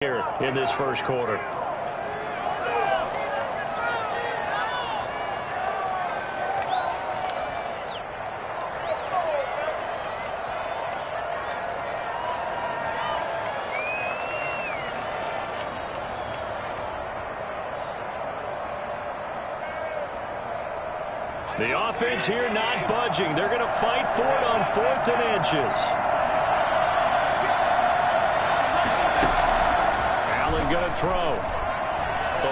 here in this first quarter. The offense here not budging. They're going to fight for it on 4th and inches. Going to throw.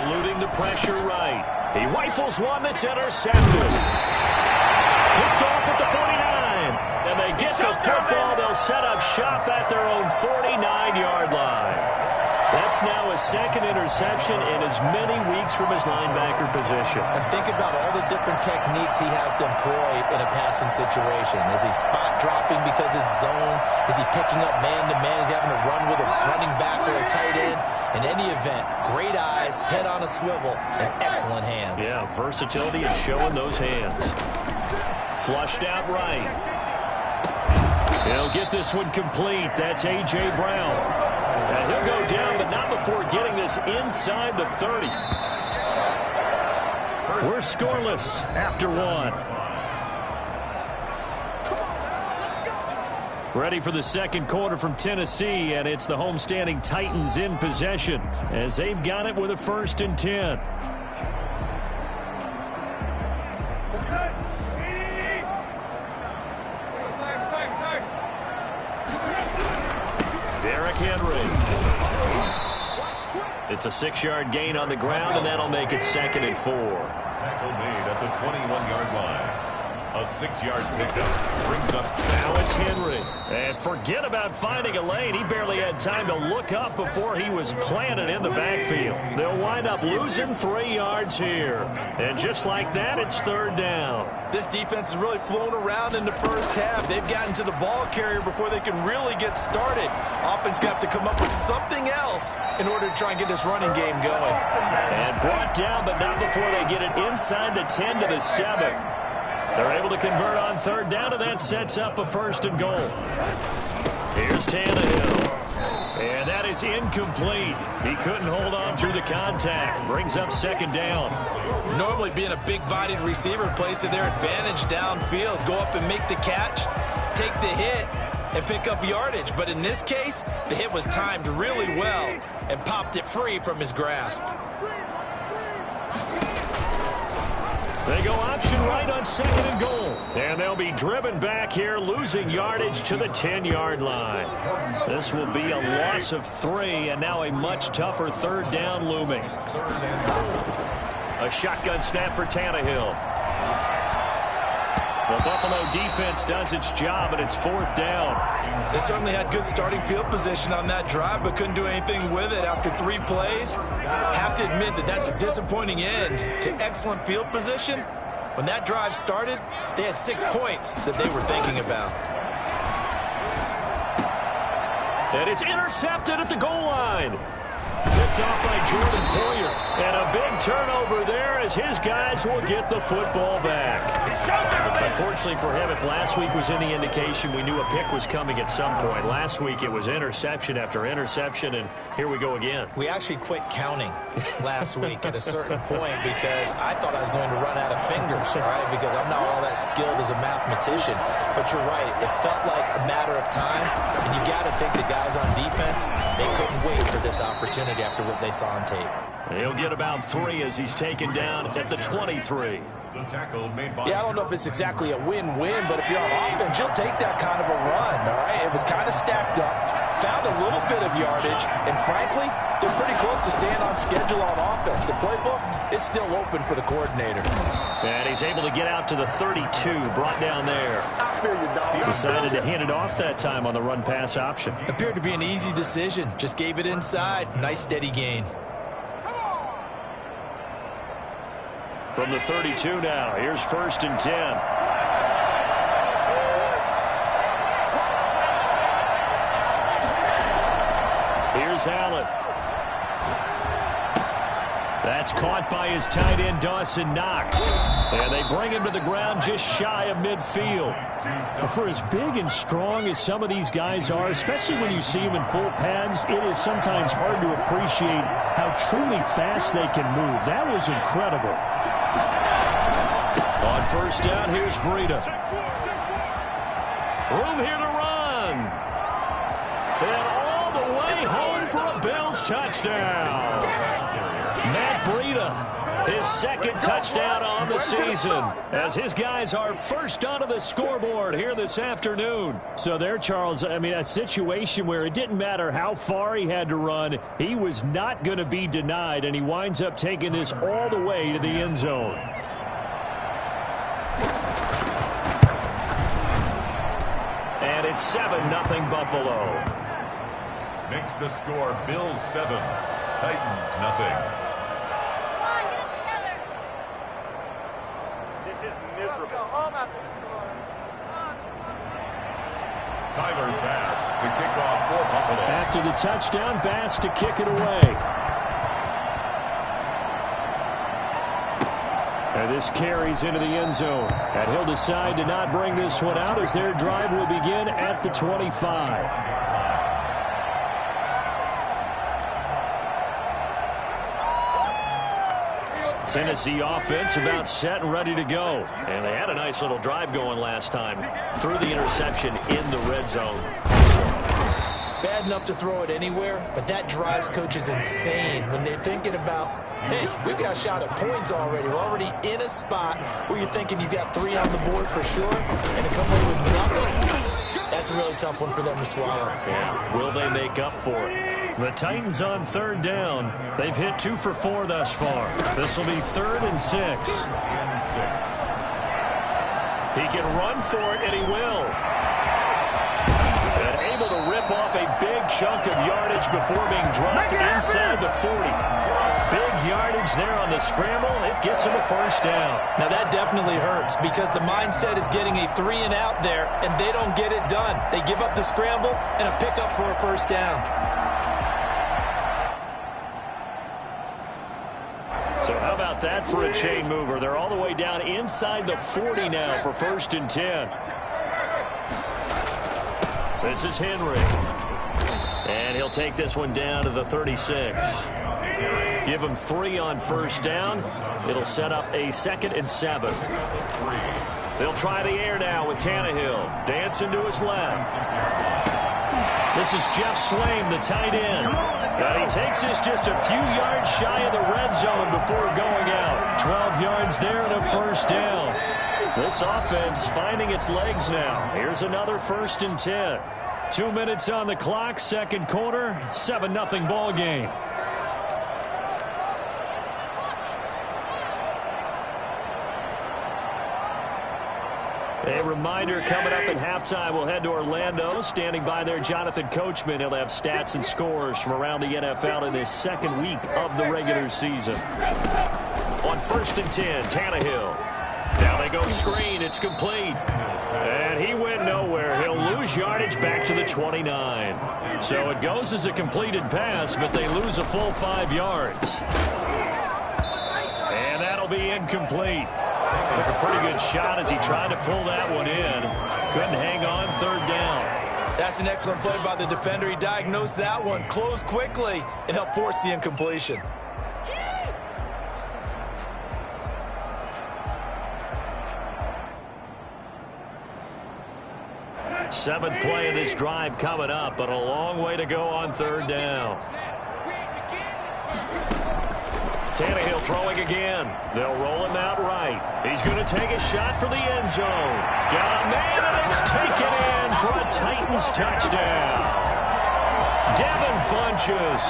Eluding the pressure right. He rifles one that's intercepted. Picked off at the 49. And they get the football. They'll set up shop at their own 49-yard line. That's now his second interception in as many weeks from his linebacker position. And think about all the different techniques he has to employ in a passing situation. Is he spot dropping because it's zone? Is he picking up man-to-man? Is he having to run with a running back or a tight end? In any event, great eyes, head on a swivel, and excellent hands. Yeah, versatility and showing those hands. Flushed out right. He'll get this one complete. That's A.J. Brown. And he'll go down, but not before getting this inside the 30. We're scoreless after one. Ready for the second quarter from Tennessee, and it's the homestanding Titans in possession as they've got it with a 1st and 10. Derrick Henry. It's a 6-yard gain on the ground, and that'll make it 2nd and 4. Tackle made at the 21-yard line. A 6-yard pickup brings up. Now it's Henry. And forget about finding a lane. He barely had time to look up before he was planted in the backfield. They'll wind up losing 3 yards here. And just like that, it's 3rd down. This defense has really flown around in the first half. They've gotten to the ball carrier before they can really get started. Offense got to come up with something else in order to try and get this running game going. And brought down, but not before they get it inside the 10 to the 7. They're able to convert on 3rd down, and that sets up a 1st and goal. Here's Tannehill. And that is incomplete. He couldn't hold on through the contact. Brings up 2nd down. Normally being a big-bodied receiver plays to their advantage downfield. Go up and make the catch, take the hit, and pick up yardage. But in this case, the hit was timed really well and popped it free from his grasp. They go option right on 2nd and goal. And they'll be driven back here, losing yardage to the 10-yard line. This will be a loss of 3, and now a much tougher 3rd down looming. A shotgun snap for Tannehill. The Buffalo defense does its job, and it's 4th down. They certainly had good starting field position on that drive, but couldn't do anything with it after 3 plays. Have to admit that that's a disappointing end to excellent field position. When that drive started, they had 6 points that they were thinking about. And it's intercepted at the goal line. Picked off by Jordan Poyer. And a big turnover there as his guys will get the football back. Unfortunately for him, if last week was any indication, we knew a pick was coming at some point. Last week it was interception after interception, and here we go again. We actually quit counting last week at a certain point because I thought I was going to run out of fingers, all right, because I'm not all that skilled as a mathematician. But you're right. It felt like a matter of time, and you got to think the guys on defense, they couldn't wait for this opportunity after what they saw on tape. He'll get about 3 as he's taken down at the 23. The tackle made by. Yeah, I don't know if it's exactly a win-win, but if you're on offense, you'll take that kind of a run, all right? It was kind of stacked up, found a little bit of yardage, and frankly, they're pretty close to staying on schedule on offense. The playbook is still open for the coordinator. And he's able to get out to the 32, brought down there. Decided to hand it off that time on the run-pass option. Appeared to be an easy decision. Just gave it inside. Nice steady gain. From the 32 now, here's 1st and 10. Here's Allen. That's caught by his tight end, Dawson Knox. And they bring him to the ground just shy of midfield. For as big and strong as some of these guys are, especially when you see them in full pads, it is sometimes hard to appreciate how truly fast they can move. That was incredible. On first down, here's Breida. Room here to run. And all the way home for a Bills touchdown. Matt Breida, his second touchdown on the season, as his guys are first onto the scoreboard here this afternoon. So there, Charles, I mean, a situation where it didn't matter how far he had to run, he was not going to be denied, and he winds up taking this all the way to the end zone. And it's 7-0 Buffalo. Makes the score Bills 7, Titans nothing. Tyler Bass to kick off for Buffalo. After the touchdown, Bass to kick it away. And this carries into the end zone. And he'll decide to not bring this one out as their drive will begin at the 25. Tennessee offense about set and ready to go. And they had a nice little drive going last time. Threw the interception in the red zone. Bad enough to throw it anywhere, but that drives coaches insane when they're thinking about, hey, we've got a shot at points already. We're already in a spot where you're thinking you got 3 on the board for sure, and to come away with nothing, that's a really tough one for them to swallow. Yeah. Will they make up for it? The Titans on third down. They've hit 2 for 4 thus far. This will be 3rd and 6. He can run for it, and he will. And able to rip off a big chunk of yardage before being dropped inside the 40. Big yardage there on the scramble. It gets him a first down. Now that definitely hurts because the mindset is getting a 3 and out there, and they don't get it done. They give up the scramble and a pickup for a first down. So how about that for a chain mover? They're all the way down inside the 40 now for 1st and 10. This is Henry. And he'll take this one down to the 36. Give him 3 on first down. It'll set up a 2nd and 7. They'll try the air now with Tannehill. Dancing to his left. This is Jeff Swaim, the tight end. And he takes this just a few yards shy of the red zone before going out. 12 yards there and a first down. This offense finding its legs now. Here's another 1st and 10. 2 minutes on the clock, 2nd quarter, 7-0 ball game. A reminder coming up at halftime, we'll head to Orlando. Standing by there, Jonathan Coachman. He'll have stats and scores from around the NFL in this 2nd week of the regular season. On 1st and 10, Tannehill. Now they go screen. It's complete. And he went nowhere. He'll lose yardage back to the 29. So it goes as a completed pass, but they lose a full 5 yards. And that'll be incomplete. Took a pretty good shot as he tried to pull that one in. Couldn't hang on 3rd down. That's an excellent play by the defender. He diagnosed that one, closed quickly, and helped force the incompletion. Seventh play of this drive coming up, but a long way to go on 3rd down. Tannehill throwing again. They'll roll him out right. He's going to take a shot for the end zone. Got a man, and it's taken in for a Titans touchdown. Devin Funchess,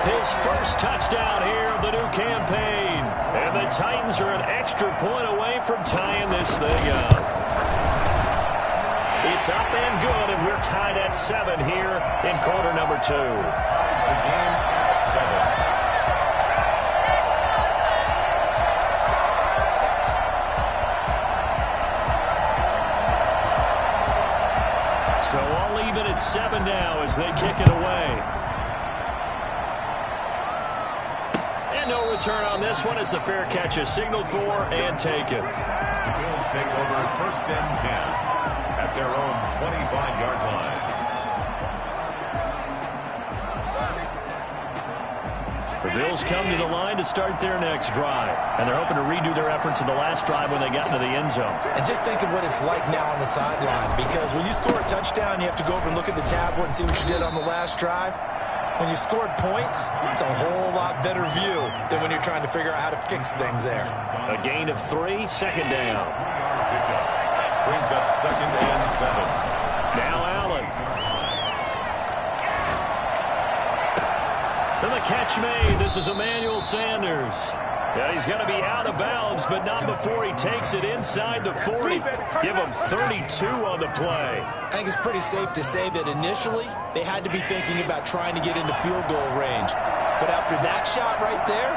his first touchdown here of the new campaign. And the Titans are an extra point away from tying this thing up. It's up and good, and we're tied at 7 here in quarter number 2. Again, 7. So all even at 7 now as they kick it away. And no return on this one as the fair catch is signaled for and taken. The Bills take over 1st and 10 at their own 25-yard line. The Bills come to the line to start their next drive. And they're hoping to redo their efforts in the last drive when they got into the end zone. And just think of what it's like now on the sideline. Because when you score a touchdown, you have to go over and look at the tablet and see what you did on the last drive. When you scored points, it's a whole lot better view than when you're trying to figure out how to fix things there. A gain of 3, 2nd down. Brings up 2nd and 7. Now Allen. And the catch made. This is Emmanuel Sanders. Yeah, he's going to be out of bounds, but not before he takes it inside the 40. Give him 32 on the play. I think it's pretty safe to say that initially they had to be thinking about trying to get into field goal range. But after that shot right there,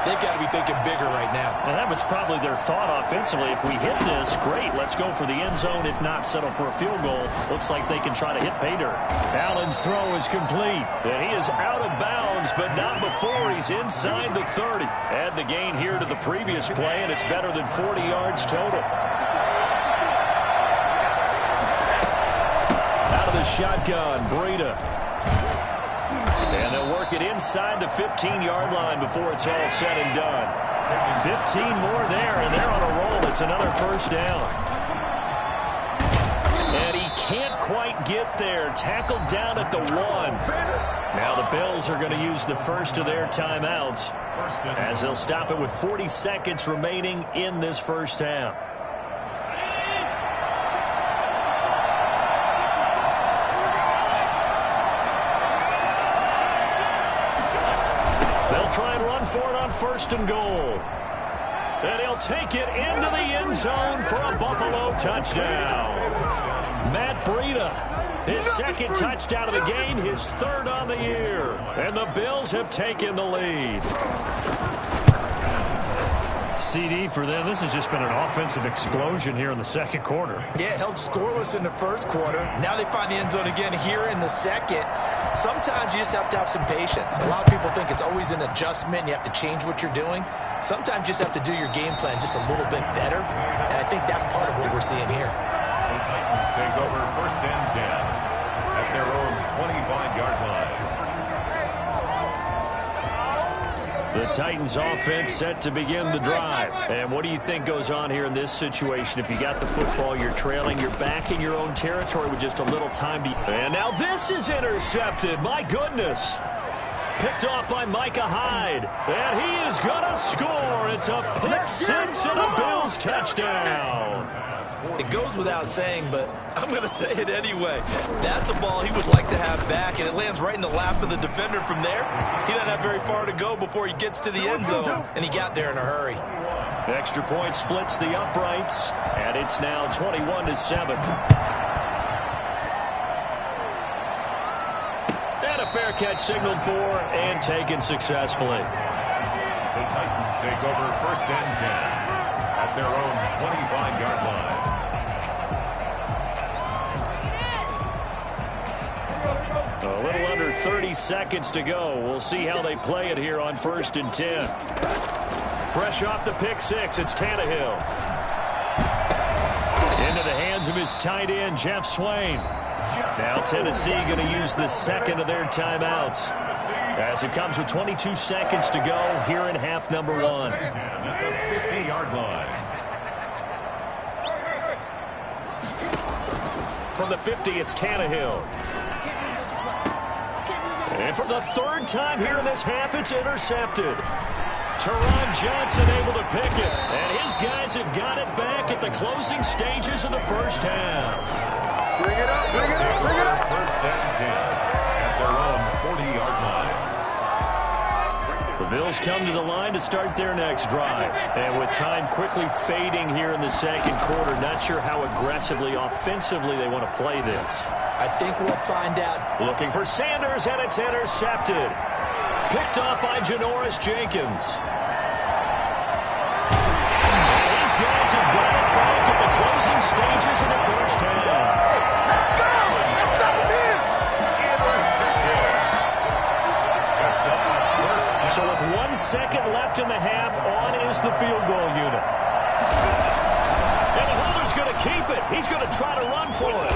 they've got to be thinking bigger right now. And that was probably their thought offensively. If we hit this, great, let's go for the end zone. If not, settle for a field goal. Looks like they can try to hit pay dirt. Allen's throw is complete. And he is out of bounds, but not before he's inside the 30. Add the gain here to the previous play, and it's better than 40 yards total. Out of the shotgun, Breida. And they'll work it inside the 15-yard line before it's all said and done. 15 more there, and they're on a roll. It's another 1st down. And he can't quite get there. Tackled down at the 1. Now the Bills are going to use the first of their timeouts as they'll stop it with 40 seconds remaining in this 1st half. Try and run for it on 1st and goal. And he'll take it into the end zone for a Buffalo touchdown. Matt Breida, his 2nd touchdown of the game, his 3rd on the year. And the Bills have taken the lead. CD for them. This has just been an offensive explosion here in the 2nd quarter. Yeah, held scoreless in the 1st quarter. Now they find the end zone again here in the 2nd. Sometimes you just have to have some patience. A lot of people think it's always an adjustment. You have to change what you're doing. Sometimes you just have to do your game plan just a little bit better. And I think that's part of what we're seeing here. The Titans take over 1st and 10 at their own 25-yard line. The Titans offense set to begin the drive. And what do you think goes on here in this situation? If you got the football, you're trailing, you're back in your own territory with just a little time to... And now this is intercepted. My goodness. Picked off by Micah Hyde. And he is going to score. It's a pick 6 and a Bills touchdown. It goes without saying, but I'm going to say it anyway. That's a ball he would like to have back, and it lands right in the lap of the defender from there. He doesn't have very far to go before he gets to the end zone, and he got there in a hurry. Extra point splits the uprights, and it's now 21-7. And a fair catch signaled for and taken successfully. The Titans take over 1st and 10 at their own 25-yard line. A little under 30 seconds to go. We'll see how they play it here on 1st and 10. Fresh off the pick 6, it's Tannehill. Into the hands of his tight end, Jeff Swain. Now Tennessee going to use the 2nd of their timeouts as it comes with 22 seconds to go here in half number 1. At the 50-yard line. From the 50, it's Tannehill. And for the 3rd time here in this half, it's intercepted. Teron Johnson able to pick it. And his guys have got it back at the closing stages of the 1st half. Bring it up, bring it up, bring it up. 1st and 10 at their own 40-yard line. The Bills come to the line to start their next drive. And with time quickly fading here in the 2nd quarter, not sure how aggressively, offensively they want to play this. I think we'll find out. Looking for Sanders, and it's intercepted. Picked off by Janoris Jenkins. And these guys have got it back at the closing stages of the 1st half. So with 1 second left in the half, on is the field goal unit. And the holder's going to keep it. He's going to try to run for it.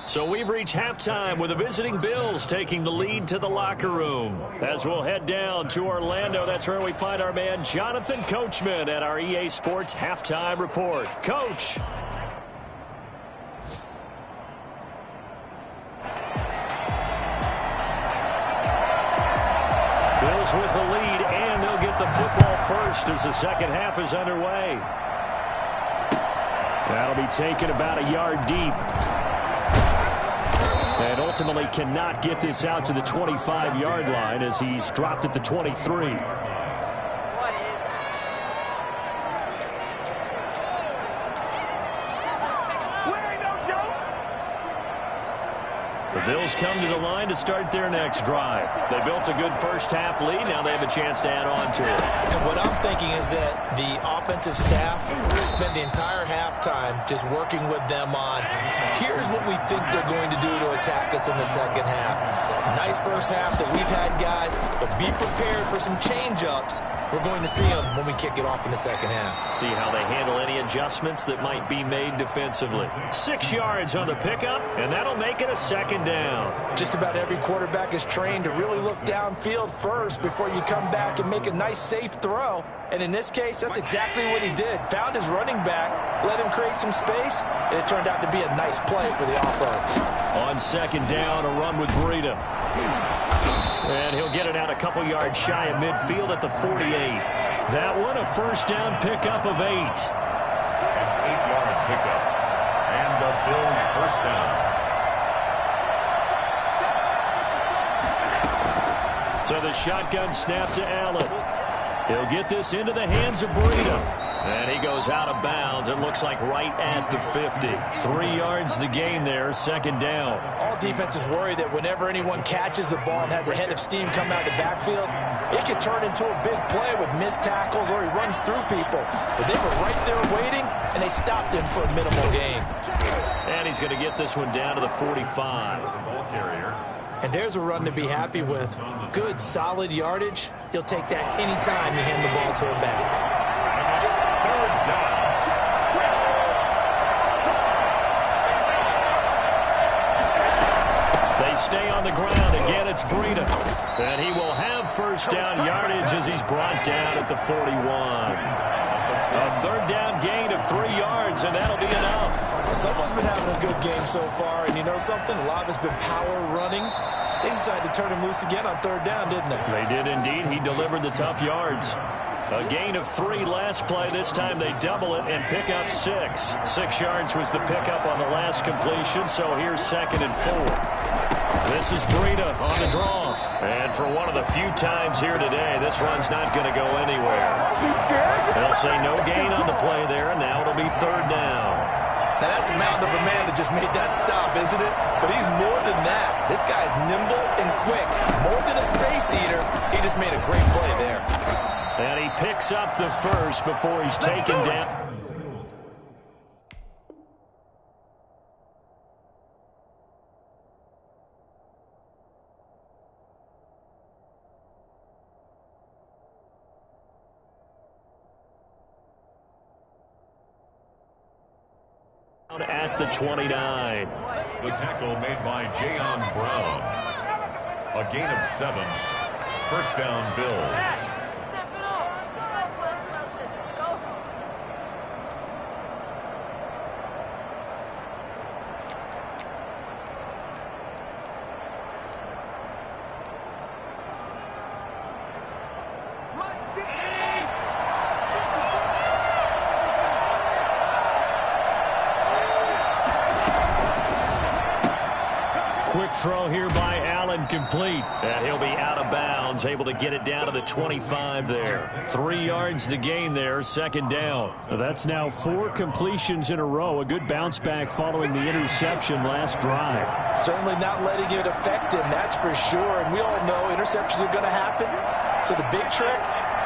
So we've reached halftime with the visiting Bills taking the lead to the locker room. As we'll head down to Orlando, that's where we find our man Jonathan Coachman at our EA Sports Halftime Report. Coach. Bills with the lead, and they'll get the football first as the second half is underway. That'll be taken about a yard deep. And ultimately cannot get this out to the 25-yard line as he's dropped at the 23. The Bills come to the line to start their next drive. They built a good first-half lead. Now they have a chance to add on to it. And what I'm thinking is that the offensive staff spent the entire halftime just working with them on, here's what we think they're going to do to attack us in the second half. Nice first half that we've had, guys, but be prepared for some change-ups. We're going to see them when we kick it off in the second half. See how they handle any adjustments that might be made defensively. 6 yards on the pickup, and that'll make it a second down. Just about every quarterback is trained to really look downfield first before you come back and make a nice, safe throw. And in this case, that's exactly what he did. Found his running back, let him create some space, and it turned out to be a nice play for the offense. On second down, a run with Breida. And he'll get it out a couple yards shy of midfield at the 48. That one, a first down pickup of 8. An 8-yard pickup. And the Bills first down. So the shotgun snap to Allen. He'll get this into the hands of Breida. And he goes out of bounds. It looks like right at the 50. 3 yards the gain there, second down. All defenses worry that whenever anyone catches the ball and has a head of steam come out of the backfield, it can turn into a big play with missed tackles or he runs through people. But they were right there waiting, and they stopped him for a minimal gain. And he's going to get this one down to the 45. Ball carrier. And there's a run to be happy with. Good, solid yardage. He'll take that anytime you hand the ball to a back. Third down. They stay on the ground. Again, it's Breida. And he will have first down yardage as he's brought down at the 41. A third down gain of 3 yards, and that'll be enough. Someone's been having a good game so far, and you know something? A lot of it's been power running. They decided to turn him loose again on third down, didn't they? They did indeed. He delivered the tough yards. A gain of 3 last play. This time they double it and pick up 6. 6 yards was the pickup on the last completion, so here's second and 4. This is Breida on the draw. And for one of the few times here today, this run's not going to go anywhere. They'll say no gain on the play there, and now it'll be third down. Now, that's a mountain of a man that just made that stop, isn't it? But he's more than that. This guy's nimble and quick. More than a space eater, he just made a great play there. And he picks up the first before he's taken down. At the 29. The tackle made by Jayon Brown. A gain of 7. First down, Bills. Quick throw here by Allen, complete. And he'll be out of bounds, able to get it down to the 25 there. 3 yards the gain there, second down. That's now 4 completions in a row. A good bounce back following the interception last drive. Certainly not letting it affect him, that's for sure. And we all know interceptions are going to happen. So the big trick,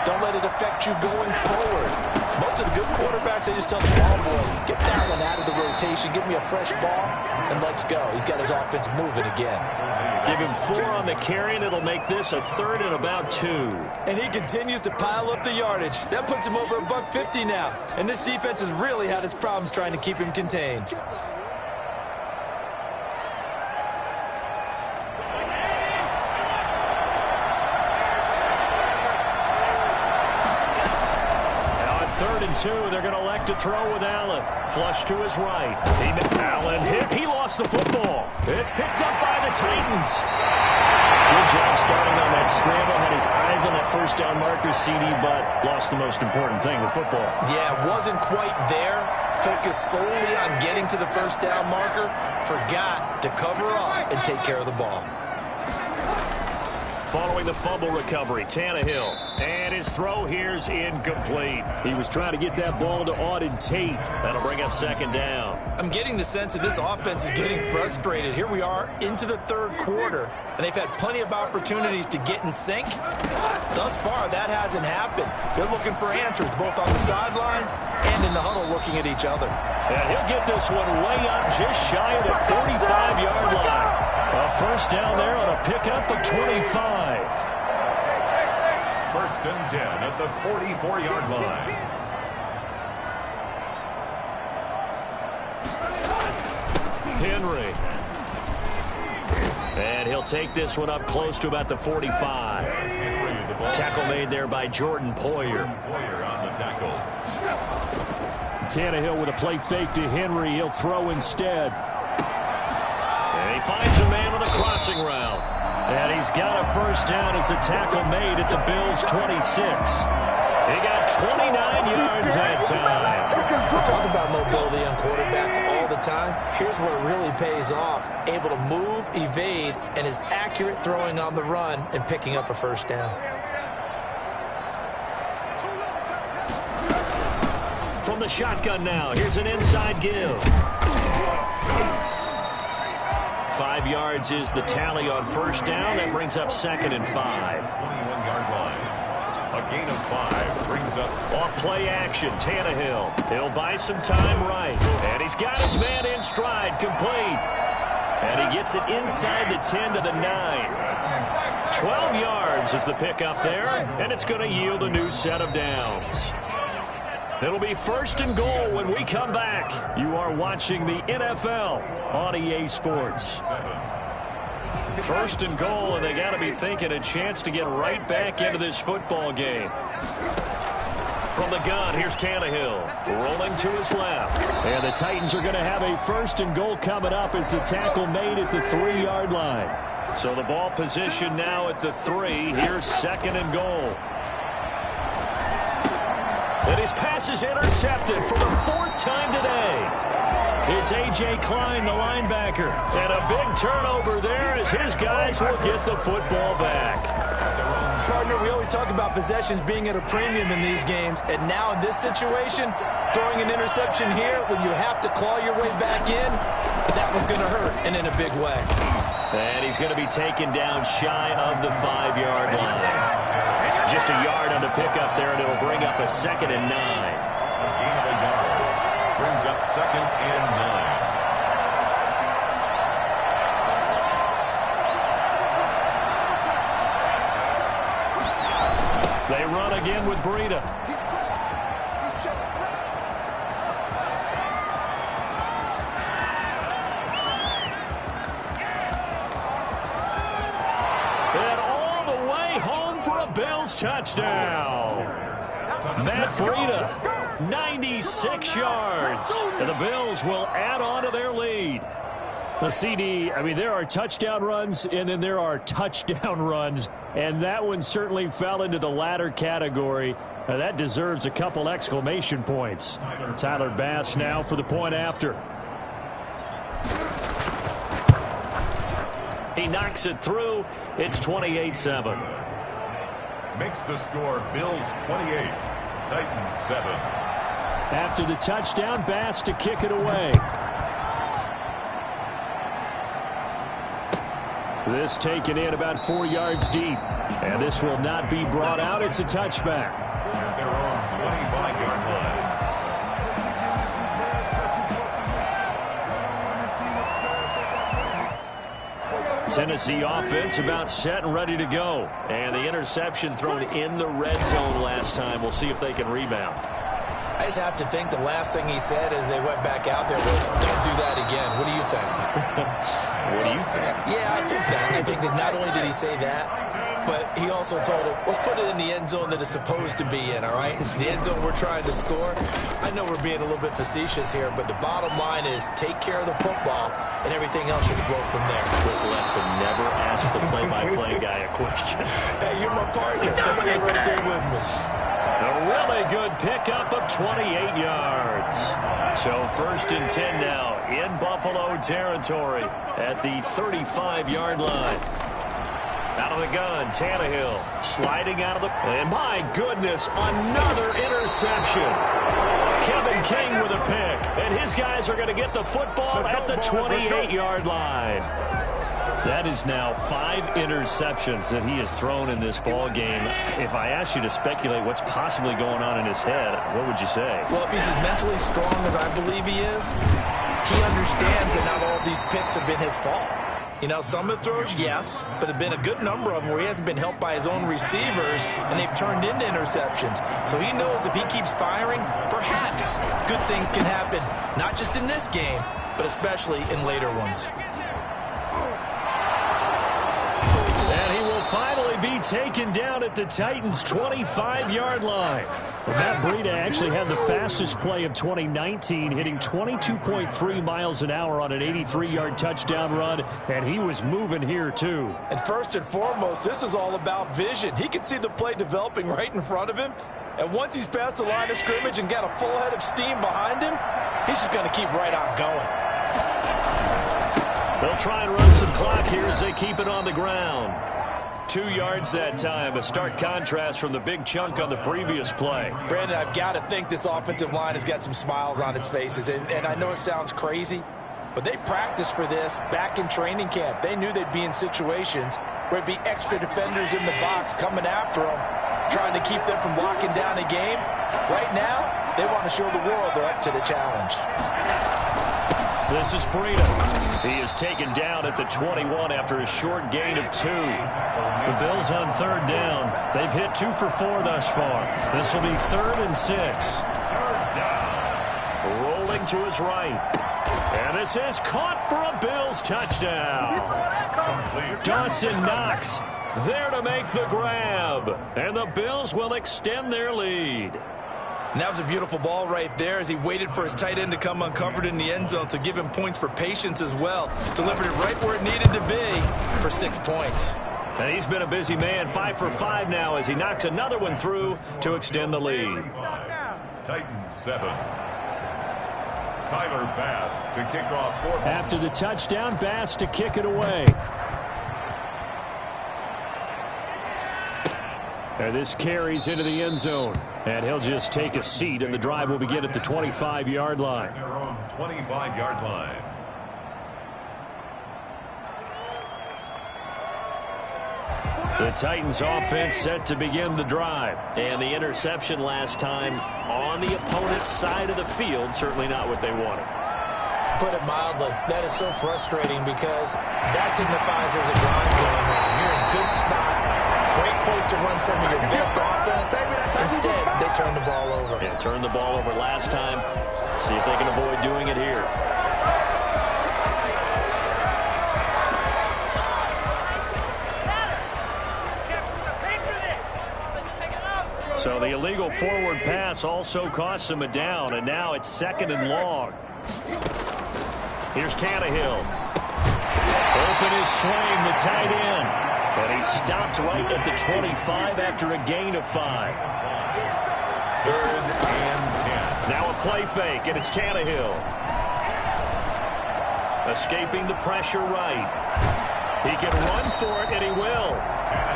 don't let it affect you going forward. Most of the good quarterbacks, they just tell the ball boy, get that one out of the rotation, give me a fresh ball, and let's go. He's got his offense moving again. Give him 4 on the carry, and it'll make this a 3rd and about 2. And he continues to pile up the yardage. That puts him over $150 now. And this defense has really had its problems trying to keep him contained. And 2, they're going to elect to throw with Allen. Flush to his right. Allen hit. He lost the football. It's picked up by the Titans. Good job starting on that scramble. Had his eyes on that first down marker, CD, but lost the most important thing, the football. Yeah, wasn't quite there. Focused solely on getting to the first down marker. Forgot to cover up and take care of the ball. Following the fumble recovery, Tannehill. And his throw here's incomplete. He was trying to get that ball to Auden Tate. That'll bring up 2nd down. I'm getting the sense that this offense is getting frustrated. Here we are into the 3rd quarter, and they've had plenty of opportunities to get in sync. Thus far, that hasn't happened. They're looking for answers both on the sidelines and in the huddle looking at each other. And he'll get this one way up just shy of the 45-yard line. A first down there on a pickup of 25. 1st and 10 at the 44-yard line. Henry. And he'll take this one up close to about the 45. Tackle made there by Jordan Poyer. Poyer on the tackle. Tannehill with a play fake to Henry. He'll throw instead. And he finds a man on the crossing route. And he's got a first down as the tackle made at the Bills' 26. He got 29 yards that time. We talk about mobility on quarterbacks all the time. Here's where it really pays off. Able to move, evade, and is accurate throwing on the run and picking up a first down. From the shotgun now, here's an inside give. 5 yards is the tally on first down. That brings up 2nd and 5. 21-yard line. A gain of 5 brings up... Off play action, Tannehill. He'll buy some time right. And he's got his man in stride, complete. And he gets it inside the 10 to the 9. 12 yards is the pickup there, and it's going to yield a new set of downs. It'll be 1st and goal when we come back. You are watching the NFL on EA Sports. 1st and goal, and they got to be thinking a chance to get right back into this football game. From the gun, here's Tannehill, rolling to his left. And the Titans are going to have a 1st and goal coming up as the tackle made at the 3-yard line. So the ball position now at the 3. Here's 2nd and goal. And his pass is intercepted for the 4th time today. It's A.J. Klein, the linebacker. And a big turnover there as his guys will get the football back. Partner, we always talk about possessions being at a premium in these games. And now in this situation, throwing an interception here when you have to claw your way back in, that one's going to hurt, and in a big way. And he's going to be taken down shy of the 5-yard line. Just a yard on the pickup there, and it'll bring up a 2nd and 9. A gain of a yard brings up 2nd and 9. They run again with Breida. And all the way home for a Bills touchdown. Matt Breida, 96 yards. And the Bills will add on to their lead. The CD, I mean, there are touchdown runs, and then there are touchdown runs. And that one certainly fell into the latter category. That deserves a couple exclamation points. Tyler Bass now for the point after. He knocks it through. It's 28-7. Makes the score Bills 28, Titans 7. After the touchdown, Bass to kick it away. This taken in about 4 yards deep. And this will not be brought out. It's a touchback. Their own 25-yard line. Tennessee offense about set and ready to go. And the interception thrown in the red zone last time. We'll see if they can rebound. I just have to think the last thing he said as they went back out there was, don't do that again. What do you think? What do you think? Yeah, I think that. I think that not only did he say that, but he also told him, let's put it in the end zone that it's supposed to be in, all right? The end zone we're trying to score. I know we're being a little bit facetious here, but the bottom line is take care of the football, and everything else should flow from there. Quick lesson, never ask the play-by-play guy a question. Hey, you're my partner. You're right there with me. A really good pickup of 28 yards. So 1st and 10 now in Buffalo territory at the 35-yard line. Out of the gun, Tannehill sliding out of the... And my goodness, another interception. Kevin King with a pick. And his guys are going to get the football at the 28-yard line. That is now 5 interceptions that he has thrown in this ball game. If I asked you to speculate what's possibly going on in his head, what would you say? Well, if he's as mentally strong as I believe he is, he understands that not all of these picks have been his fault. You know, some of the throws, yes, but there have been a good number of them where he hasn't been helped by his own receivers, and they've turned into interceptions. So he knows if he keeps firing, perhaps good things can happen, not just in this game, but especially in later ones. And he will finally be taken down at the Titans' 25-yard line. Matt Breida actually had the fastest play of 2019, hitting 22.3 miles an hour on an 83-yard touchdown run, and he was moving here too. And first and foremost, this is all about vision. He can see the play developing right in front of him, and once he's past the line of scrimmage and got a full head of steam behind him, he's just going to keep right on going. They'll try and run some clock here as they keep it on the ground. 2 yards that time, a stark contrast from the big chunk on the previous play. Brandon, I've got to think this offensive line has got some smiles on its faces, and I know it sounds crazy, but they practiced for this back in training camp. They knew they'd be in situations where it'd be extra defenders in the box coming after them, trying to keep them from locking down a game. Right now, they want to show the world they're up to the challenge. This is Breida. He is taken down at the 21 after a short gain of 2. The Bills on 3rd down. They've hit 2 for 4 thus far. This will be 3rd and 6. Rolling to his right. And this is caught for a Bills touchdown. Dawson Knox there to make the grab. And the Bills will extend their lead. And that was a beautiful ball right there as he waited for his tight end to come uncovered in the end zone, so give him points for patience as well. Delivered it right where it needed to be for 6 points. And he's been a busy man, 5 for 5 now as he knocks another one through to extend the lead. Titans 7. Tyler Bass to kick off 4. After the touchdown, Bass to kick it away. And this carries into the end zone. And he'll just take a seat, and the drive will begin at the 25-yard line. Their own 25-yard line. The Titans offense set to begin the drive. And the interception last time on the opponent's side of the field, certainly not what they wanted. Put it mildly, that is so frustrating because that signifies there's a drive going on. You're in a good spot. Great place to run some of your best offense. Instead, they turn the ball over. Yeah, turned the ball over last time. See if they can avoid doing it here. So the illegal forward pass also costs him a down, and now it's 2nd and long. Here's Tannehill. Open his swing, the tight end. And he stopped right at the 25 after a gain of 5. 3rd and 10. Now a play fake, and it's Tannehill. Escaping the pressure right. He can run for it, and he will.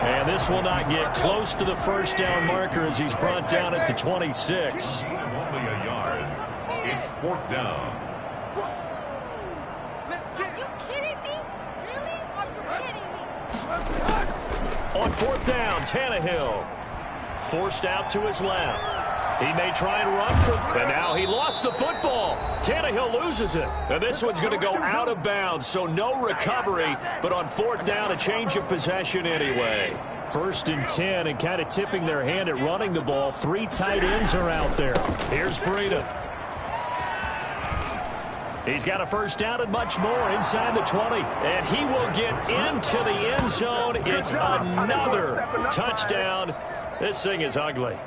And this will not get close to the 1st down marker as he's brought down at the 26. Only a yard. It's 4th down. Are you kidding me? Really? Are you kidding me? On 4th down, Tannehill forced out to his left. He may try and run for it. And now he lost the football. Tannehill loses it. And this one's going to go out of bounds, so no recovery. But on 4th down, a change of possession anyway. 1st and 10, and kind of tipping their hand at running the ball. 3 tight ends are out there. Here's Breida. He's got a 1st down and much more inside the 20. And he will get into the end zone. It's another touchdown. This thing is ugly.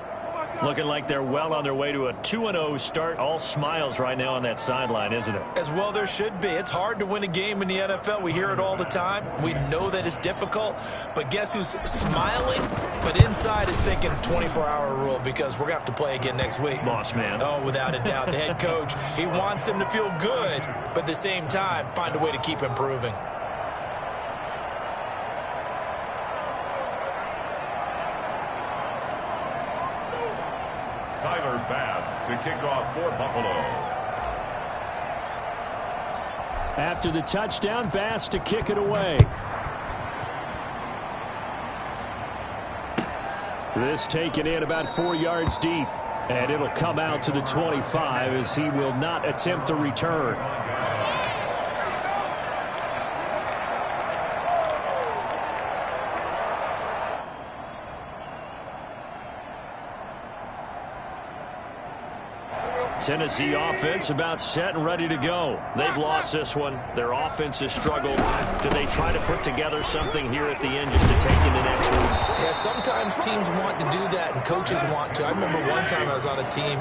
Looking like they're well on their way to a 2-0 start. All smiles right now on that sideline, isn't it? As well there should be. It's hard to win a game in the NFL. We hear it all the time. We know that it's difficult. But guess who's smiling? But inside is thinking 24-hour rule, because we're going to have to play again next week. Boss man. Oh, without a doubt. The head coach, he wants them to feel good, but at the same time, find a way to keep improving. Tyler Bass to kick off for Buffalo. After the touchdown, Bass to kick it away. This taken in about 4 yards deep. And it'll come out to the 25 as he will not attempt a return. Tennessee offense about set and ready to go. They've lost this one. Their offense has struggled. Do they try to put together something here at the end just to take into next week? Yeah, sometimes teams want to do that and coaches want to. I remember one time I was on a team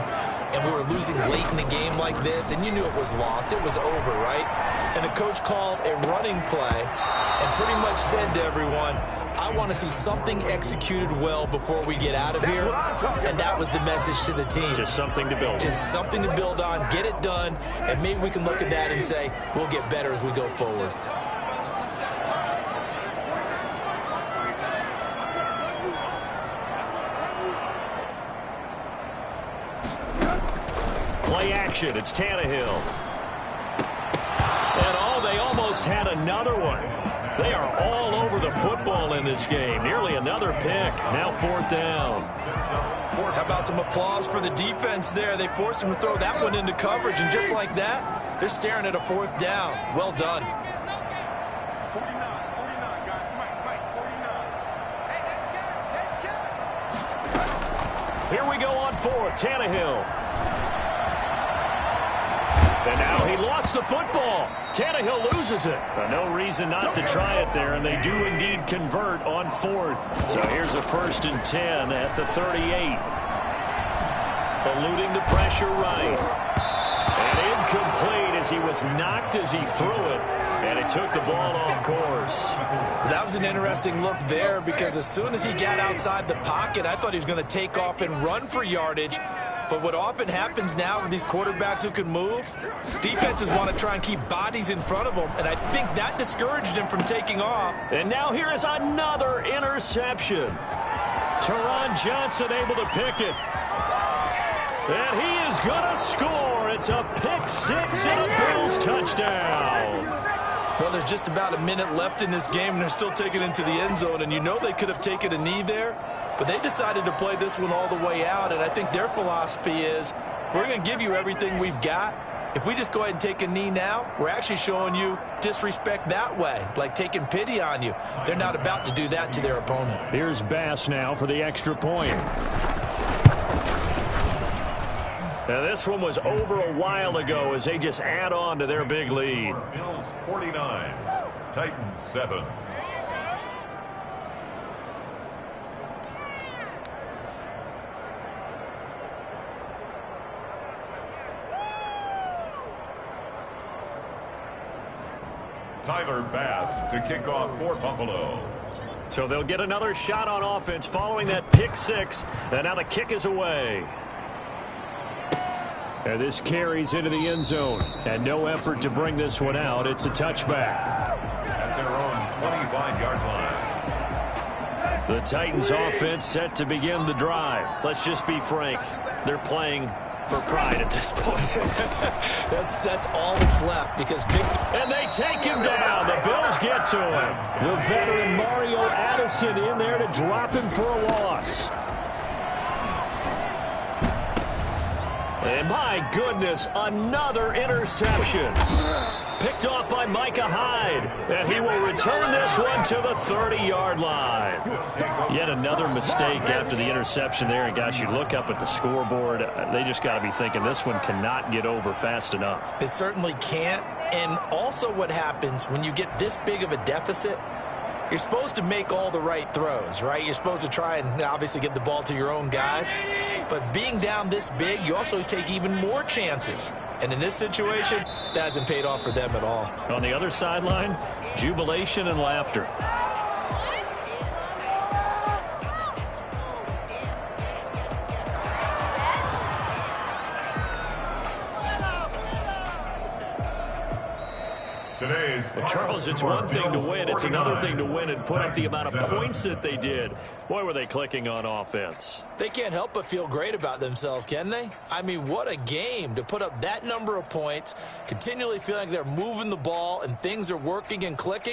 and we were losing late in the game like this, and you knew it was lost. It was over, right? And the coach called a running play and pretty much said to everyone, I want to see something executed well before we get out of here. And that was the message to the team. Just something to build on. Just something to build on, get it done, and maybe we can look at that and say, we'll get better as we go forward. Play action. It's Tannehill. And they almost had another one. They are all over the football in this game. Nearly another pick. Now 4th down. How about some applause for the defense there? They forced him to throw that one into coverage, and just like that, they're staring at a 4th down. Well done. 49, guys. Mike, 49. Hey, that's good. Here we go on 4th. Tannehill. And now he lost the football. Tannehill loses it. No reason not to try it there, and they do indeed convert on 4th. So here's a 1st and 10 at the 38. Eluding the pressure right. And incomplete as he was knocked as he threw it. And it took the ball off course. That was an interesting look there, because as soon as he got outside the pocket, I thought he was going to take off and run for yardage. But what often happens now with these quarterbacks who can move, defenses want to try and keep bodies in front of them, and I think that discouraged him from taking off. And now here is another interception. Teron Johnson able to pick it. And he is going to score. It's a pick 6 and a Bills touchdown. Well, there's just about a minute left in this game, and they're still taking it into the end zone, and you know they could have taken a knee there. But they decided to play this one all the way out, and I think their philosophy is, we're going to give you everything we've got. If we just go ahead and take a knee now, we're actually showing you disrespect that way, like taking pity on you. They're not about to do that to their opponent. Here's Bass now for the extra point. Now this one was over a while ago as they just add on to their big lead. Bills 49, Titans 7. Tyler Bass to kick off for Buffalo. So they'll get another shot on offense following that pick 6. And now the kick is away. And this carries into the end zone. And no effort to bring this one out. It's a touchback. At their own 25-yard line. The Titans offense set to begin the drive. Let's just be frank. They're playing for pride at this point. That's all that's left, because Victor... And they take him down. The Bills get to him. The veteran Mario Addison in there to drop him for a loss. And my goodness, another interception. Picked off by Micah Hyde. And he will return this one to the 30-yard line. Yet another mistake after the interception there. And, guys, you look up at the scoreboard. They just got to be thinking this one cannot get over fast enough. It certainly can't. And also what happens when you get this big of a deficit, you're supposed to make all the right throws, right? You're supposed to try and obviously get the ball to your own guys. But being down this big, you also take even more chances. And in this situation, that hasn't paid off for them at all. On the other sideline, jubilation and laughter. Well, Charles, it's one thing to win. It's another thing to win and put up the amount of points that they did. Boy, were they clicking on offense. They can't help but feel great about themselves, can they? I mean, what a game to put up that number of points, continually feeling like they're moving the ball and things are working and clicking.